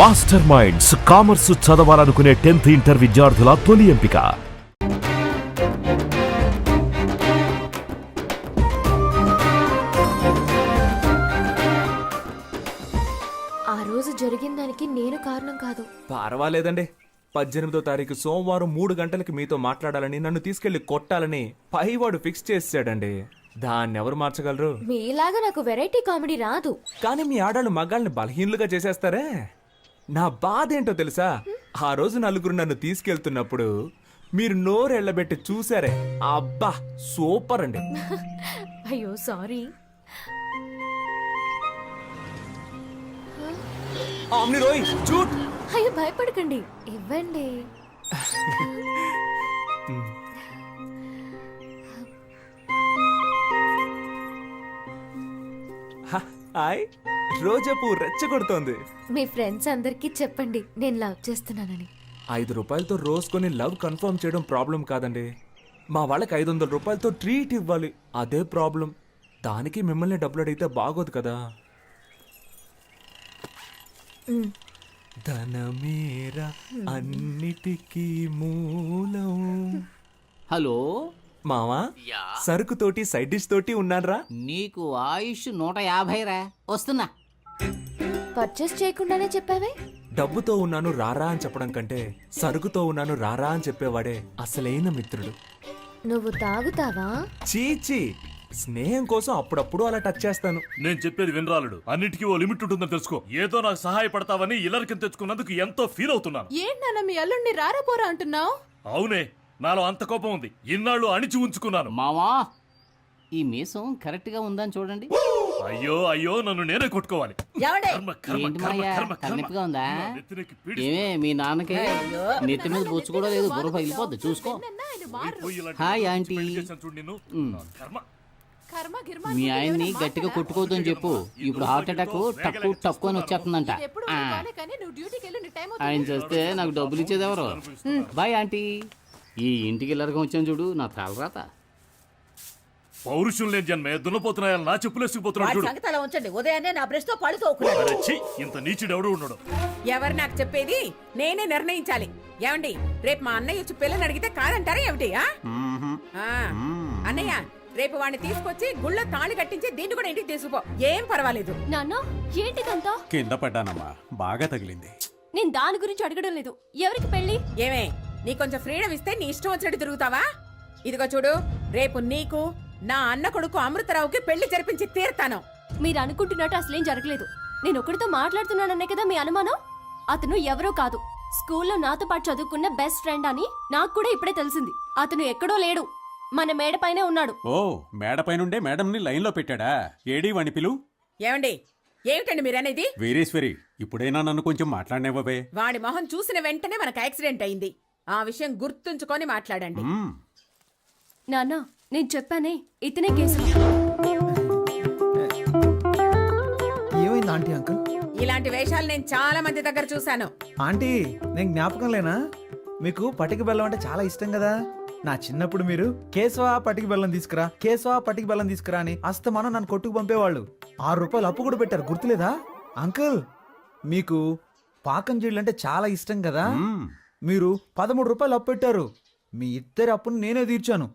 Master minds commerce చదవాలనుకునే 10th inter విద్యార్థుల తొలి ఎంపిక. ఆ రోజు జరిగిన దానికి నేను కారణం కాదు. పర్వాలేదండి. 18వ తారీఖు సోమవారం 3 గంటలకి మీతో మాట్లాడాలని, నన్ను తీసుకెళ్లి కొట్టాలని పైవాడు ఫిక్స్ చేసాడండి. దాన్ని ఎవరు మార్చగలరు? మీలాగా నాకు వెరైటీ కామెడీ రాదు. కానీ మీ ఆడాళ్ళు మగాళ్ళని బలహీనులుగా చేసేస్తారే. నా బాధ ఏంటో తెలుసా? ఆ రోజు నలుగురు నన్ను తీసుకెళ్తున్నప్పుడు మీరు నోరెళ్ళబెట్టి చూసారే, అబ్బా సూపర్ అండి. అయ్యో సారీ. రోయ్ చూట్. అయ్యో భయపడకండి, ఇవ్వండి. హాయ్. రోజా పువ్వు రెచ్చగొడుతోంది. మీ ఫ్రెండ్స్ అందరికీ చెప్పండి నేను లవ్ చేస్తున్నానని. 5 రూపాయలతో రోజ్ కొని లవ్ కన్ఫర్మ్ చేయడం ప్రాబ్లం కాదండి. మా వాళ్ళకి 500 రూపాయలతో ట్రీట్ ఇవ్వాలి, అదే ప్రాబ్లం. దానికి మిమ్మల్ని డబ్బులు అడిగితే బాగోదు కదా. ధనమేరా అన్నిటికీ మూలం. హలో మావా, సరుకు తోటి సైడ్ డిష్ తోటి ఉన్నారా? నీకు ఆయుష్ 150 రా. వస్తున్నా. పర్చేస్ చేయకుండానే చెప్పావే. డబ్బుతో ఉన్నాను రారా అని చెప్పడం కంటే సరుకుతో ఉన్నాను రారా అని చెప్పేవాడే అసలైన మిత్రుడు. నువ్వు తాగుతావా? చీచి, స్నేహం కోసం అప్పుడప్పుడు అలా టచ్ చేస్తాను. నేను చెప్పేది వినరాలుడు. అన్నిటికీ ఓ లిమిట్ ఉంటుందని తెలుసుకో. ఏదో నాకు సహాయపడతావని ఇల్లరికం తెచ్చుకున్నందుకు ఎంతో ఫీల్ అవుతున్నాను. ఏంటన్నా మీ అల్లుడిని రారాపోరా అంటున్నావు? అవునే, నాలో అంత కోపం ఉంది. ఇన్నాళ్ళు అణిచి ఉంచుకున్నాను. మావా, ఈ మీసం కరెక్ట్ గా ఉందని చూడండి. అయ్యో అయ్యో, నన్ను నేనే కొట్టుకోవాలి. కర్మ, కర్మ, ఏంటి కర్మ, మాయా, కర్మ, కర్మ. తలనొప్పిగా ఉందా? నా నెత్తినెక్కి పీడిస్తుంది. ఏమే మీ నాన్నకి నెత్తి మీద బొచ్చు కూడా లేదు, బుర్ర పగిలిపోద్ది చూసుకో. పోయి ఇలాంటి హాయ్ పిచ్చి ఆంటీ. పెళ్లి చేశాను చూడు నిన్ను. నా కర్మ. కర్మ గిర్మ మీ ఆయన్ని గట్టిగా కొట్టుకోవద్దని చెప్పు. ఇప్పుడు హార్ట్ అటాక్ టక్కు టక్కు అని వచ్చేస్తుందంట. ఎప్పుడు ఆ, కానీ నువ్వు డ్యూటీకి వెళ్ళి నీ టైం ఆయన చేస్తే నాకు డబ్బులు ఇచ్చేది ఎవరు? బాయ్ ఆంటీ. ఈ ఇంటికి ఇల్లరకం వచ్చాను చూడు, నా తలరాత. పౌరుషం లేని జన్మే దున్నపోతున్నాయని నా చెప్పులేసుకుపోతున్నాడు చూడు. సంగతి అలా ఉంచండి. ఉదయాన్నే నా బ్రష్ తో పళ్ళు తోకున్నాడు. అరే ఛీ, ఇంత నీచుడు ఎవడు ఉన్నాడు? ఎవరు నాకు చెప్పేది? నేనే నిర్ణయించాలి. ఏమండి, రేపు మా అన్నయ్య వచ్చి పిల్లని అడిగితే కాదంటారా ఏమిటి? అన్నయ్య, రేపు వాడిని తీసుకొచ్చి గుళ్ళో తాళి కట్టించి దీన్ని కూడా ఇంటికి తీసుకుపో. ఏం పర్వాలేదు. నాన్న ఏంటిదంతా? కింద పడ్డానమ్మా, బాగా తగిలింది. నేను దాని గురించి అడగడం లేదు. ఎవరికి పెళ్లి? ఏమే, నీ కొంచెం ఫ్రీడమ్ ఇస్తే నీ ఇష్టం వచ్చినట్టు తిరుగుతావా? ఇదిగో చూడు, రేపు నీకు నా అన్న కొడుకు అమృతరావుకి పెళ్లి జరిపించి తీరుతాను. మీరు అనుకుంటున్నట్టు అసలేం జరగలేదు. నేను ఒకరితో మాట్లాడుతున్నానన్నే కదా మీ అనుమానం. అతను ఎవరో కాదు, స్కూల్లో నాతో పాటు చదువుకున్న బెస్ట్ ఫ్రెండ్ అని నాకు కూడా ఇప్పుడే తెలిసింది. అతను ఎక్కడో లేడు, మన మేడపైనే ఉన్నాడు. ఓ, మేడపైనుండే మేడంని లైన్లో పెట్టాడా? ఏడీ వాణి పిలు. ఏమండి, ఏమిటండి మీరనేది? వీరేశ్వరి, ఇప్పుడైనా నన్ను కొంచెం మాట్లాడినవ్వవే. వాడి మొహం చూసిన వెంటనే మనకు యాక్సిడెంట్ అయింది. ఆ విషయం గుర్తుంచుకొని మాట్లాడండి. నాన్న, నేను చెప్పానే ఇతనే కేసు. ఏమైంది ఆంటీ? అంకుల్, ఇలాంటి వేషాలు నేను చాలా మంది దగ్గర చూశాను. ఆంటీ నేను జ్ఞాపకం లేనా? మీకు పటికి బెల్లం అంటే చాలా ఇష్టం కదా. నా చిన్నప్పుడు మీరు కేశవా పటికి బెల్లం తీసుకురా, కేశవా పటికి బెల్లం తీసుకురా అని అస్తమానం నన్ను కొట్టుకు పంపేవాళ్ళు. 6 రూపాయలు అప్పు కూడా పెట్టారు, గుర్తులేదా? అంకుల్, మీకు పాకం జీళ్ళు అంటే చాలా ఇష్టం కదా. మీరు 13 రూపాయలు అప్పు పెట్టారు. మీ ఇద్దరి అప్పును నేనే తీర్చాను.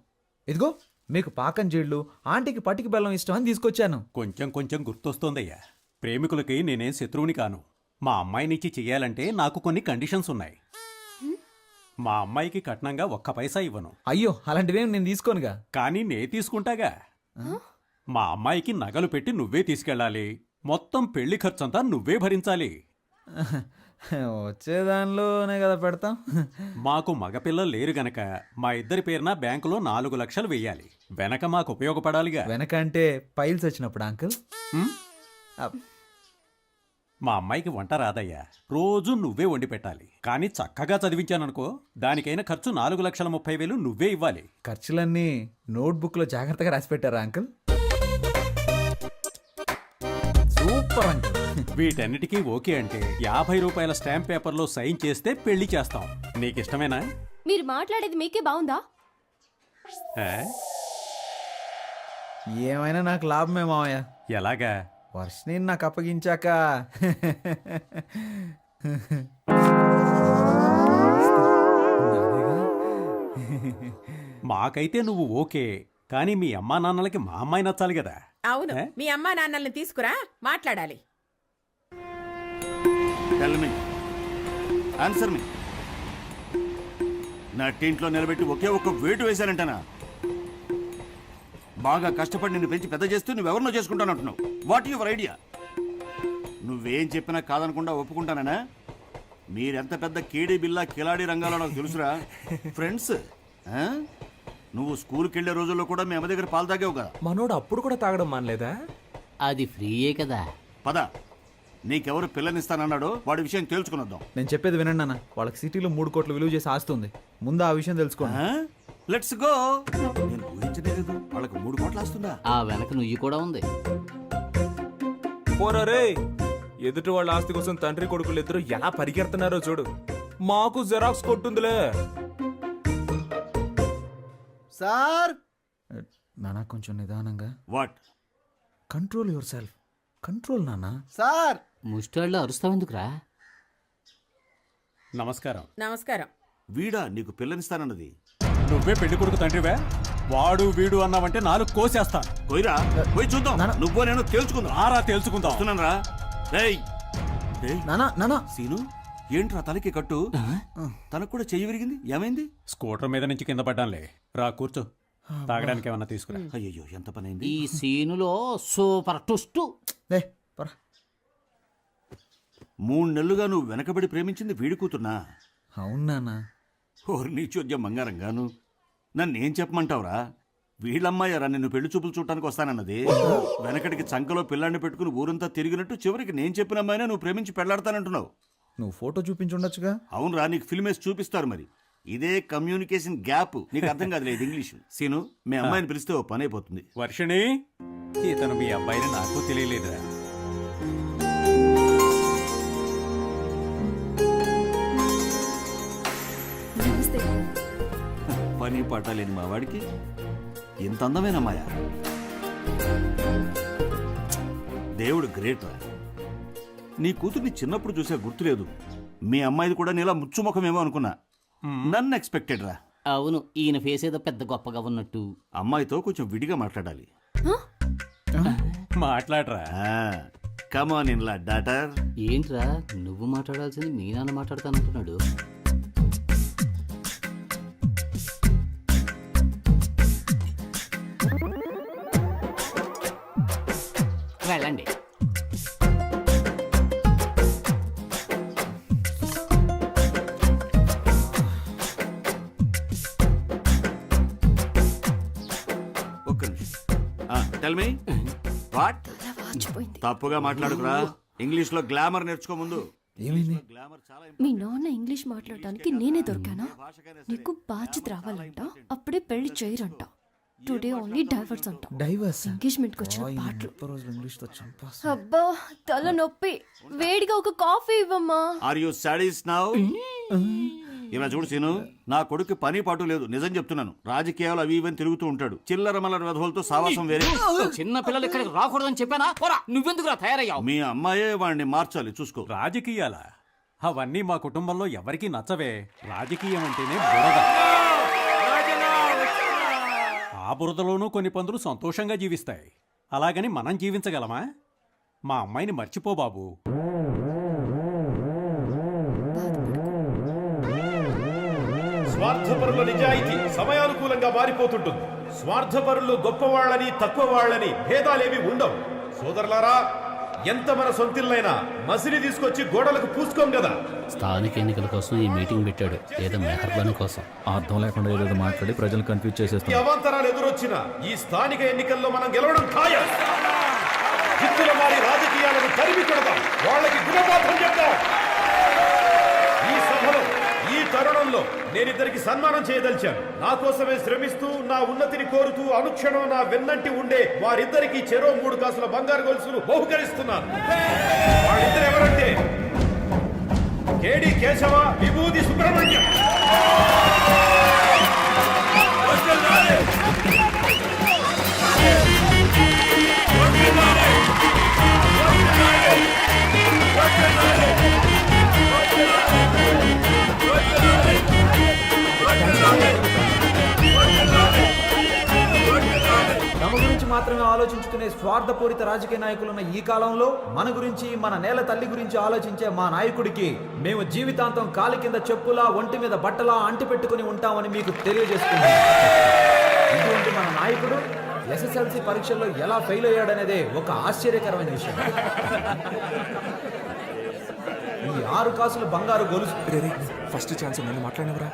ఇదిగో మీకు పాకం జీళ్ళు, ఆంటీకి పటికి బెల్లం ఇష్టం అని తీసుకొచ్చాను. కొంచెం కొంచెం గుర్తొస్తోందయ్యా. ప్రేమికులకి నేనేం శత్రువుని కాను. మా అమ్మాయినిచ్చి చెయ్యాలంటే నాకు కొన్ని కండిషన్స్ ఉన్నాయి. మా అమ్మాయికి కట్నంగా 1 పైసా ఇవ్వను. అయ్యో, అలాంటివేం నేను తీసుకోనుగా. కానీ నే తీసుకుంటాగా. మా అమ్మాయికి నగలు పెట్టి నువ్వే తీసుకెళ్ళాలి. మొత్తం పెళ్లి ఖర్చంతా నువ్వే భరించాలి. వచ్చేదానిలోనే కదా పెడతాం. మాకు మగపిల్లలు లేరు గనక మా ఇద్దరి పేరున బ్యాంకులో 4 లక్షలు వెయ్యాలి. వెనక మాకు ఉపయోగపడాలిగా. వెనక అంటే పైల్స్ వచ్చినప్పుడు అంకుల్. మా అమ్మాయికి వంట రాదయ్యా. రోజు నువ్వే వండి పెట్టాలి. కానీ చక్కగా చదివించాననుకో, దానికైనా ఖర్చు 4,30,000 నువ్వే ఇవ్వాలి. ఖర్చులన్నీ నోట్బుక్ లో జాగ్రత్తగా రాసి పెట్టారా అంకుల్? Super uncle. వీటన్నిటికీ ఓకే అంటే 50 రూపాయల స్టాంప్ పేపర్లో సైన్ చేస్తే పెళ్లి చేస్తాం. నీకిష్టమేనా? మీరు మాట్లాడేది మీకే బాగుందా? ఏమైనా నాకు లాభమే మావయ్య. ఎలాగా? వర్షిని నాకు అప్పగించాక మాకైతే నువ్వు ఓకే, కానీ మీ అమ్మా నాన్నలకి మా అమ్మాయి నచ్చాలి కదా. అవును, మీ అమ్మా నాన్నల్ని తీసుకురా, మాట్లాడాలి. ఆన్సర్ మీ. నా టీంట్లో నిలబెట్టి ఒకే ఒక్క వేటు వేశానంటనా? బాగా కష్టపడి నిన్ను పెంచి పెద్ద చేస్తూ నువ్వెవరినో చేసుకుంటానంటున్నావు. What your idea? నువ్వేం చెప్పినా కాదనకుండా ఒప్పుకుంటానా? మీరెంత పెద్ద కేడీ బిల్లా కిలాడీ రంగాలో నాకు తెలుసురా. ఫ్రెండ్స్, నువ్వు స్కూల్కి వెళ్ళే రోజుల్లో కూడా మీ అమ్మ దగ్గర పాలు తాగావు కదా. మనోడు అప్పుడు కూడా తాగడం మానలేదా? అది ఫ్రీయే కదా. పద, నీకెవరు పిల్లనిస్తానన్నాడో వాడి విషయం తేల్చుకునొద్దాం. నేను చెప్పేది వినండి అన్న, వాళ్ళకి సిటీలో 3 కోట్లు విలువ చేసి ఆస్తుంది. ముందు ఆ విషయం తెలుసుకోండి. Let's go. నేను ఊహించలేదు వాళ్ళకి 3 కోట్లు వస్తుందా. ఆ వెనక నుయ్యి కూడా ఉంది. పోరా రే, ఎదుటి వాళ్ళ ఆస్తి కోసం తండ్రి కొడుకులు ఇద్దరు ఎలా పరిగెడుతున్నారో చూడు. మాకు జెరాక్స్ కొట్టుందిలే. సార్ నానా, కొంచెం నిదానంగా. What? Control your self. Control నానా. సార్ ముష్టాళ్ళు అరుస్తావెందుకురా? నమస్కారం. నమస్కారం. వీడా నీకు పిల్లనిస్తానన్నది? నువ్వే పెళ్లి కొడుకు తండ్రివే. వాడు వీడు అన్నావంటే 4 కోసేస్తాను. పోయిరా, పోయి చూద్దాం. నువ్వో నేను తేల్చుకుందాం. ఆరా తేల్చుకుందాం. వస్తున్నాను రా. నానా నానా. సీను, ఏంట్రా తలకి కట్టు? తనకు కూడా చెయ్యి విరిగింది, ఏమైంది? స్కూటర్ మీద నుంచి కింద పడ్డానులే. రా కూర్చో, తాగడానికి ఏమన్నా తీసుకురా. అయ్యో, ఎంత పని అయింది. ఈ సీనులో సూపర్ ట్విస్ట్. 3 నెలలుగా నువ్వు వెనకబడి ప్రేమించింది వీడి కూతున్నా? అవును నానా. ఓరి నీచోద్యం బంగారంగాను. నన్నేం చెప్పమంటావురా? వీళ్ళమ్మాయారా నిన్ను పెళ్లి చూపులు చూడటానికి వస్తానన్నది. వెనకటికి చంకలో పిల్లాన్ని పెట్టుకుని ఊరంతా తిరిగినట్టు చివరికి నేను చెప్పిన అమ్మాయినా నువ్వు ప్రేమించి పెళ్లాడతానంటున్నావు. నువ్వు ఫోటో చూపించుండొచ్చుగా. అవునరా, నీకు ఫిల్మ్ వేసి చూపిస్తారు. మరి ఇదే కమ్యూనికేషన్ గ్యాప్. నీకు అర్థం కాదు లేదు ఇంగ్లీషు. సీను, మీ అమ్మాయిని పిలిస్తే ఓ పని అయిపోతుంది. వర్షిణి, ఇతను మీ అబ్బాయిని నాకు తెలియలేదురా. పని పట్టాలేని మా వాడికి ఎంత అందమైన అమ్మాయ. దేవుడు గ్రేట్ రా. నీ కూతుర్ని చిన్నప్పుడు చూసే గుర్తులేదు. మీ అమ్మాయిది కూడా నీలా ముచ్చుముఖమేమో అనుకున్నా. నన్ను ఎక్స్పెక్టెడ్ రా. అవును, ఈయన ఫేస్ ఏదో పెద్ద గొప్పగా ఉన్నట్టు. అమ్మాయితో కొంచెం విడిగా మాట్లాడాలి. మాట్లాడరా. కమాన్ ఇన్ లా డాటర్. ఏంట్రా నువ్వు మాట్లాడాల్సింది మీ నాన్న మాట్లాడతానంటున్నాడు. వెళ్ళండి. ఒక్క నిమిషం. Tell me what? తప్పుగా మాట్లాడుకురా. ఇంగ్లీష్ లో గ్లామర్ నేర్చుకో ముందు. ఏమైంది? గ్లామర్ చాలా మీ నాన్న ఇంగ్లీష్ మాట్లాడటానికి నేనే దొరికానా? నీకు బాధ్యత రావాలంట, అప్పుడే పెళ్లి చేయరంట. టుడే ఓన్లీ డైవర్స్ అంట. డైవర్స్? ఎంగేజ్మెంట్ కి వచ్చిన పాటలు. ఇంగ్లీష్ తో చంపేస్తా. అబ్బా తల నొప్పి. వేడిగా ఒక కాఫీ ఇవ్వమ్మా. Are you sadist now? ఇలా చూడు సీను, నా కొడుకు పని పాటు లేదు. నిజం చెప్తున్నాను. రాజకీయాలు అవి ఇవని తిరుగుతూ ఉంటాడు. చిల్లర మల్లర వెధవులతో సావాసం వేరే. చిన్న పిల్లలు ఇక్కడికి రాకూడదని చెప్పానా? పోరా, నువ్వెందుకురా తయారయ్యావు? మీ అమ్మాయే వాడిని మార్చాలి, చూసుకో. రాజకీయాలా? అవన్నీ మా కుటుంబంలో ఎవరికీ నచ్చవే. రాజకీయం అంటేనే బురద. ఆ బురదలోనూ కొన్ని పందులు సంతోషంగా జీవిస్తాయి. అలాగని మనం జీవించగలమా? మా అమ్మాయిని మర్చిపో బాబు. స్వార్థపరుల నిజాయితీ సమయానుకూలంగా మారిపోతుంటుంది. స్వార్థపరులు గొప్పవాళ్ళని తక్కువ వాళ్ళని భేదాలేవి ఉండవు. సోదరులారా, ఎంత మన సొంతిల్లైనా మసిలి తీసుకొచ్చి గోడలకు పూసుకోం కదా. స్థానిక ఎన్నికల కోసం ఈ మీటింగ్ పెట్టాడు, ఏదో మెహర్బాన్ కోసం. అర్థం లేకుండా ఏదో మాట్లాడి ప్రజలు కన్ఫ్యూజ్ ఈ చేసేస్తాం. అవాంతరాలు ఎదురొచ్చినా ఈ స్థానిక ఎన్నికల్లో మనం గెలవడం ఖాయం. జిత్తుల వారి రాజకీయాలను తరిమి కొడదాం, వాళ్ళకి గుణపాఠం చెప్తాం. ఈ సభలో ఈ తరుణంలో నేనిద్దరికి సన్మానం చేయదలిచాను. నా కోసమే శ్రమిస్తూ నా ఉన్నతిని కోరుతూ అనుక్షణం నా వెన్నంటి ఉండే వారిద్దరికి చెరో 3 కాసుల బంగారు గొలుసులు బహుకరిస్తున్నాను. వాళ్ళిద్దరు ఎవరంటే కేడి కేశవ, విభూది సుబ్రహ్మణ్యం. ఆలోచించుకునే స్వార్థపూరిత రాజకీయ నాయకులున్న ఈ కాలంలో మన గురించి, మన నేల తల్లి గురించి ఆలోచించే మా నాయకుడికి మేము జీవితాంతం కాలి కింద చెప్పులా, ఒంటి మీద బట్టలా అంటి పెట్టుకుని ఉంటామని మీకు తెలియజేస్తున్నాం. ఇటువంటి మన నాయకుడు ఎస్ఎస్ఎల్సి పరీక్షల్లో ఎలా ఫెయిల్ అయ్యాడనేదే ఒక ఆశ్చర్యకరమైన విషయం. ఈ 6 కాసులు బంగారు గొలుసు. ఫస్ట్ ఛాన్స్ నన్ను మాట్లాడినవరా?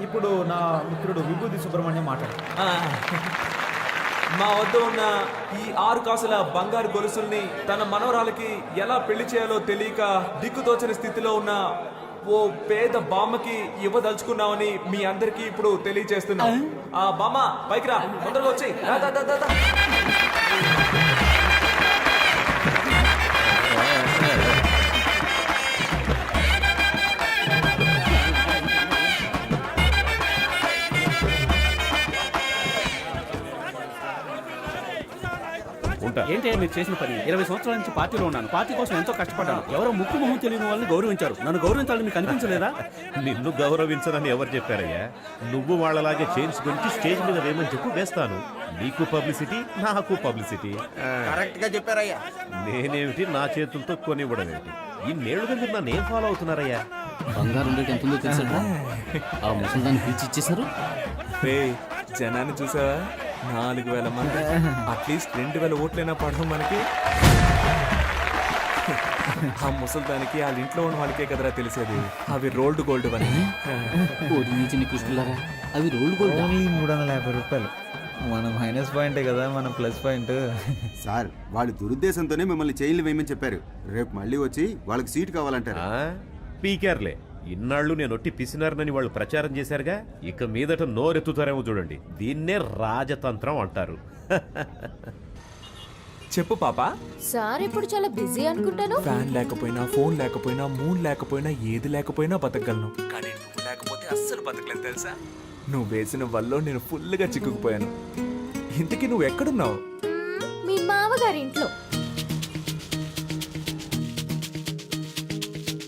ఇప్పుడు నా మిత్రుడు విభూతి సుబ్రహ్మణ్యం మాట్లాడు. మా వద్ద ఉన్న ఈ 6 కాసుల బంగారు గొలుసుల్ని తన మనవరాలకి ఎలా పెళ్లి చేయాలో తెలియక దిక్కుతోచని స్థితిలో ఉన్న ఓ పేద బామ్మకి ఇవ్వదలుచుకున్నామని మీ అందరికీ ఇప్పుడు తెలియజేస్తున్నాం. ఆ బామ్మ పైకి రా, తొందరగా వచ్చి. ఏంటి మీరు చేసిన పని? 20 సంవత్సరాల నుంచి పార్టీలో ఉన్నాను. పార్టీ కోసం ఎంతో కష్టపడ్డాను. ఎవరో ముక్కు మొహం తెలియని వాళ్ళని గౌరవించారు. నన్ను గౌరవించాలని మీకు అనిపించలేదా? నిన్ను గౌరవించనని ఎవరు చెప్పారయ్యా? నువ్వు వాళ్ళలాగే చైన్స్ గురించి స్టేజ్ మీద వేయమని చెప్పు, వేస్తాను. నీకు పబ్లిసిటీ, నాకు పబ్లిసిటీ. కరెక్ట్ గా చెప్పారయ్యా. నేనేమిటి నా చేతులతో కొనివ్వడం ఏమిటి? ఇన్నేళ్లుగా మీరు నన్ను ఏం ఫాలో అవుతున్నారయ్యా? బంగారం రేట్ ఎంత ఉందో తెలుసా? ఆ ముసలిదాన్ని పిలిచి ఇచ్చేసారు. జనాన్ని చూసావా? 4000 మంది. అట్లీస్ట్ 2000 ఓట్లైనా పడడం మనకి. ఆ ముసలిదానికి వాళ్ళ ఇంట్లో ఉన్న వాళ్ళకే కదరా తెలిసేది అవి రోల్డ్ గోల్డ్ అని. అవి రోల్డ్ గోల్డ్. ఓన్లీ 350 రూపాయలు. మన మైనస్ పాయింటే కదా మన ప్లస్ పాయింట్. సార్, వాళ్ళు దురుద్దేశంతోనే మిమ్మల్ని చైన్లు వేయమని చెప్పారు. రేపు మళ్ళీ వచ్చి వాళ్ళకి సీట్ కావాలంటారు. పీకేర్లే. ఇన్నాళ్ళు నేను ఒట్టి పిసినారనని వాళ్ళు ప్రచారం చేశారుగా, ఇక మీదట నోరెత్తుతారేమో చూడండి. దీన్నే రాజతంత్రం అంటారు. చెప్పు పాపా. సార్ ఇప్పుడు చాలా బిజీ అనుకుంటాను. ఫ్యాన్ లేకపోయినా, ఫోన్ లేకపోయినా, మూన్ లేకపోయినా, ఏది లేకపోయినా బతకగలను. కానీ నువ్వు లేకపోతే అస్సలు బతకలేదు తెలుసా? నువ్వు వేసిన వల్ల నేను ఫుల్గా చిక్కుకుపోయాను. ఇంతకీ నువ్వు ఎక్కడున్నావు? మీ మామగారి ఇంట్లో.